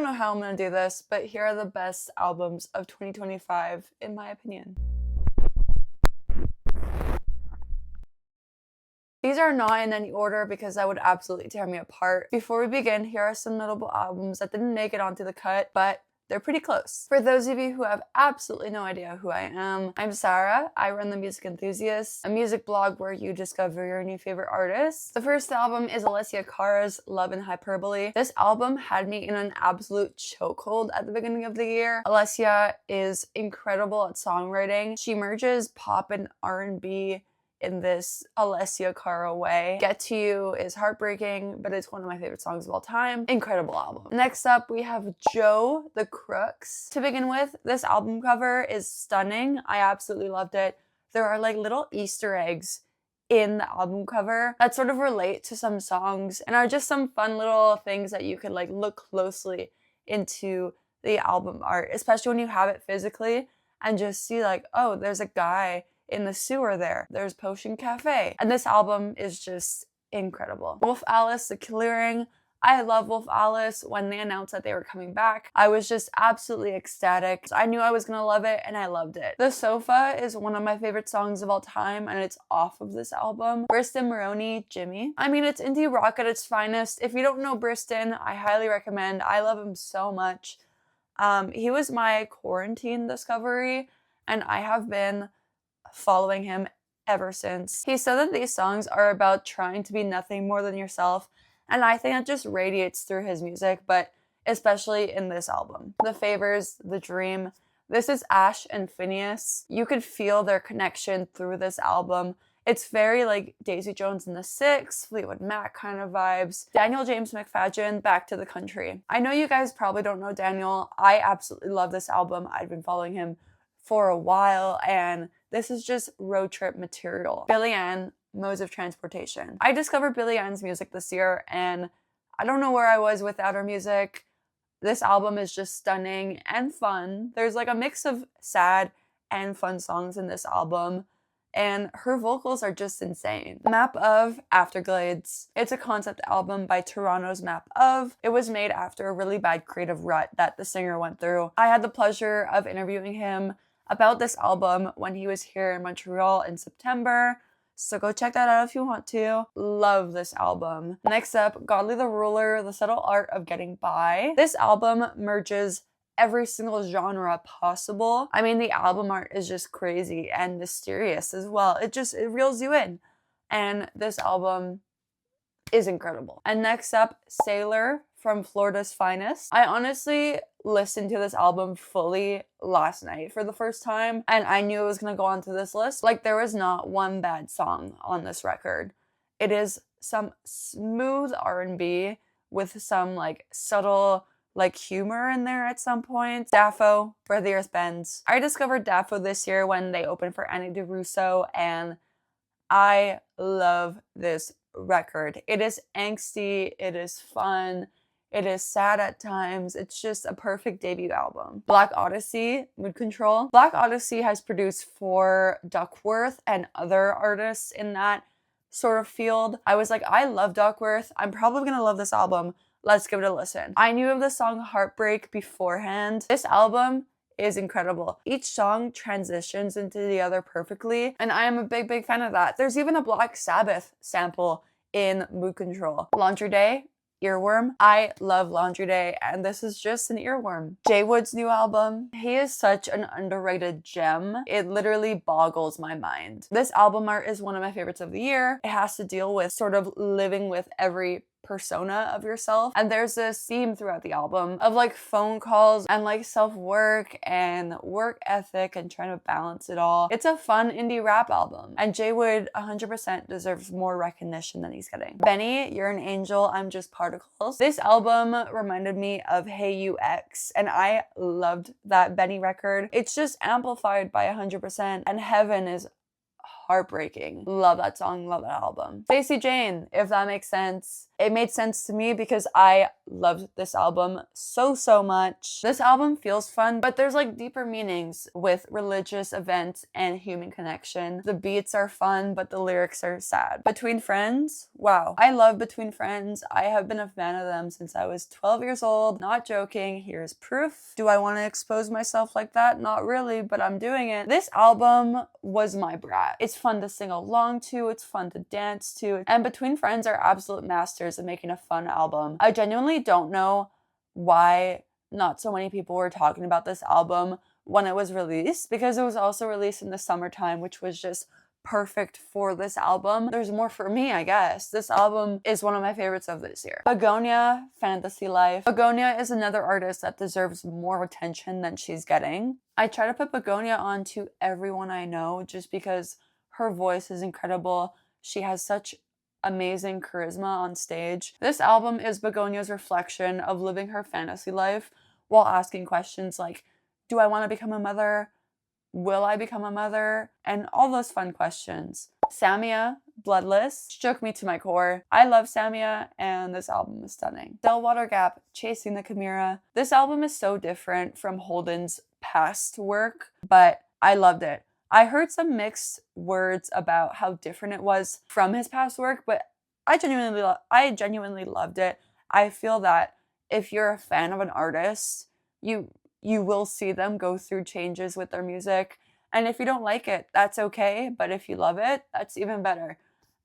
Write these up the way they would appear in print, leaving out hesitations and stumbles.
don't know how I'm gonna do this, but here are the best albums of 2025 in my opinion. These are not in any order because that would absolutely tear me apart. Before we begin, here are some notable albums that didn't make it onto the cut, but they're pretty close. For those of you who have absolutely no idea who I am, I'm Sarah. I run The Music Enthusiast, a music blog where you discover your new favorite artists. The first album is Alessia Cara's Love and Hyperbole. This album had me in an absolute chokehold at the beginning of the year. Alessia is incredible at songwriting. She merges pop and R&B in this Alessia Cara way. Get to You is heartbreaking, but it's one of my favorite songs of all time. Incredible album. Next up, we have Joe the Crooks. To begin with, this album cover is stunning. I absolutely loved it. There are like little Easter eggs in the album cover that sort of relate to some songs and are just some fun little things that you can like look closely into the album art, especially when you have it physically and just see like, oh, there's a guy in the sewer there. There's Potion Cafe. And this album is just incredible. Wolf Alice, The Clearing. I love Wolf Alice. When they announced that they were coming back, I was just absolutely ecstatic. I knew I was gonna love it and I loved it. The Sofa is one of my favorite songs of all time and it's off of this album. Briston Maroney, Jimmy. I mean, it's indie rock at its finest. If you don't know Briston, I highly recommend. I love him so much. He was my quarantine discovery and I have been following him ever since. He said that these songs are about trying to be nothing more than yourself, and I think that just radiates through his music, but especially in this album. The Favors, The Dream. This is Ash and Phineas. You could feel their connection through this album. It's very like Daisy Jones and the Six, Fleetwood Mac kind of vibes. Daniel James McFadden, Back to the Country. I know you guys probably don't know Daniel. I absolutely love this album. I've been following him for a while and this is just road trip material. Billie Ann, Modes of Transportation. I discovered Billie Ann's music this year and I don't know where I was without her music. This album is just stunning and fun. There's like a mix of sad and fun songs in this album and her vocals are just insane. Map of Afterglades. It's a concept album by Toronto's Map of. It was made after a really bad creative rut that the singer went through. I had the pleasure of interviewing him about this album when he was here in Montreal in September. So go check that out if you want to. Love this album. Next up, Godly the Ruler, The Subtle Art of Getting By. This album merges every single genre possible. I mean, the album art is just crazy and mysterious as well. It reels you in. And this album is incredible. And next up, Sailor from Florida's Finest. I honestly listened to this album fully last night for the first time and I knew it was gonna go onto this list. Like there was not one bad song on this record. It is some smooth R&B with some like subtle like humor in there at some point. Daffo, Where the Earth Bends. I discovered Daffo this year when they opened for Annie DiRusso and I love this record. It is angsty, it is fun, it is sad at times. It's just a perfect debut album. Black Odyssey, Mood Control. Black Odyssey has produced for Duckworth and other artists in that sort of field. I was like, I love Duckworth. I'm probably gonna love this album. Let's give it a listen. I knew of the song Heartbreak beforehand. This album is incredible. Each song transitions into the other perfectly, and I am a big fan of that. There's even a Black Sabbath sample in Mood Control. Laundry Day, Earworm. I love Laundry Day and this is just an earworm. Jay Wood's new album. He is such an underrated gem. It literally boggles my mind. This album art is one of my favorites of the year. It has to deal with sort of living with every persona of yourself, and there's this theme throughout the album of like phone calls and like self-work and work ethic and trying to balance it all. It's a fun indie rap album and Jay Wood 100% deserves more recognition than he's getting. Benny, You're an Angel, I'm Just Particles. This album reminded me of Hey You X and I loved that Benny record. It's just amplified by 100% and Heaven is heartbreaking. Love that song, love that album. Stacey Jane, If That Makes Sense. it made sense to me because I loved this album so much. This album feels fun, but there's like deeper meanings with religious events and human connection. The beats are fun, but the lyrics are sad. Between Friends, wow. I love Between Friends. I have been a fan of them since I was 12 years old. Not joking, here's proof. Do I want to expose myself like that? Not really, but I'm doing it. This album was my brat. It's fun to sing along to, it's fun to dance to, and Between Friends are absolute masters of making a fun album. I genuinely don't know why not so many people were talking about this album when it was released, because it was also released in the summertime, which was just perfect for this album. There's more for me, I guess. This album is one of my favorites of this year. Begonia, Fantasy Life. Begonia is another artist that deserves more attention than she's getting. I try to put Begonia on to everyone I know just because her voice is incredible. She has such amazing charisma on stage. This album is Begonia's reflection of living her fantasy life while asking questions like, do I want to become a mother? Will I become a mother? And all those fun questions. Samia, Bloodless, shook me to my core. I love Samia, and this album is stunning. Stillwater Gap, Chasing the Chimera. This album is so different from Holden's past work, but I loved it. I heard some mixed words about how different it was from his past work, but I genuinely loved it. I feel that if you're a fan of an artist, you will see them go through changes with their music. And if you don't like it, that's okay. But if you love it, that's even better.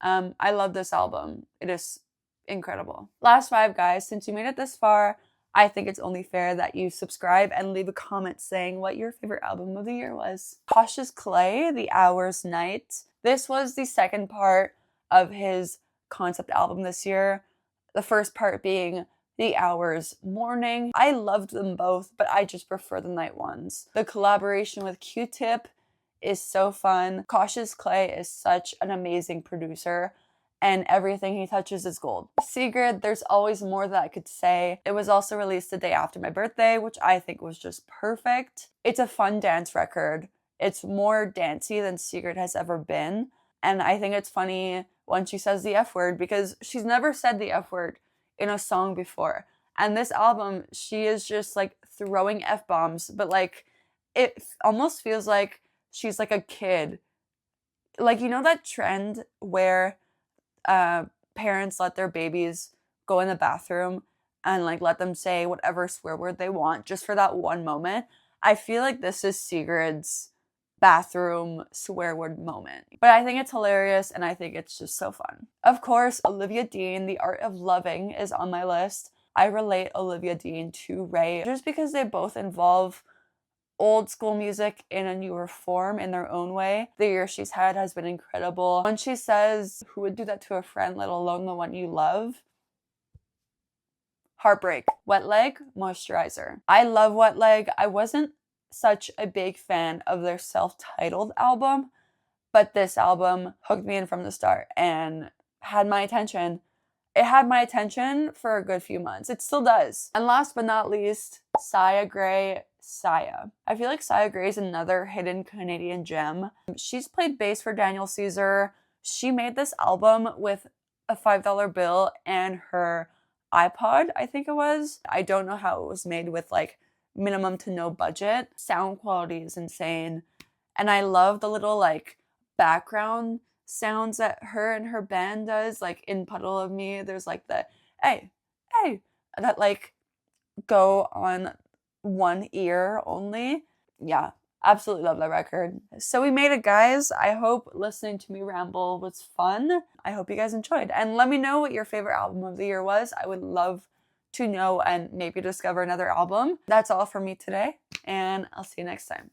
I love this album. It is incredible. Last 5, guys. Since you made it this far, I think it's only fair that you subscribe and leave a comment saying what your favorite album of the year was. Cautious Clay, The Hours Night. This was the second part of his concept album this year. The first part being The Hours Morning. I loved them both, but I just prefer the night ones. The collaboration with Q-Tip is so fun. Cautious Clay is such an amazing producer, and everything he touches is gold. Sigrid, there's always more that I could say. It was also released the day after my birthday, which I think was just perfect. It's a fun dance record. It's more dancey than Sigrid has ever been, and I think it's funny when she says the F word because she's never said the F word in a song before. And this album, she is just like throwing F-bombs, but like it almost feels like she's like a kid. Like, you know that trend where parents let their babies go in the bathroom and like let them say whatever swear word they want just for that one moment? I feel like this is Sigrid's bathroom swear word moment. But I think it's hilarious and I think it's just so fun. Of course, Olivia Dean, The Art of Loving is on my list. I relate Olivia Dean to Ray just because they both involve old school music in a newer form in their own way. The year she's had has been incredible. When she says, who would do that to a friend, let alone the one you love? Heartbreak. Wet Leg, Moisturizer. I love Wet Leg. I wasn't such a big fan of their self-titled album, but this album hooked me in from the start and had my attention. It had my attention for a good few months. It still does. And last but not least, Saya Gray, Saya. I feel like Saya Gray is another hidden Canadian gem. She's played bass for Daniel Caesar. She made this album with a $5 bill and her iPod, I think it was. I don't know how it was made with like minimum to no budget. Sound quality is insane. And I love the little like background sounds that her and her band does. Like in Puddle of Me, there's like the hey, hey, that like go on one ear only. Yeah, absolutely love that record. So we made it, guys. I hope listening to me ramble was fun. I hope you guys enjoyed. And let me know what your favorite album of the year was. I would love to know and maybe discover another album. That's all for me today, and I'll see you next time.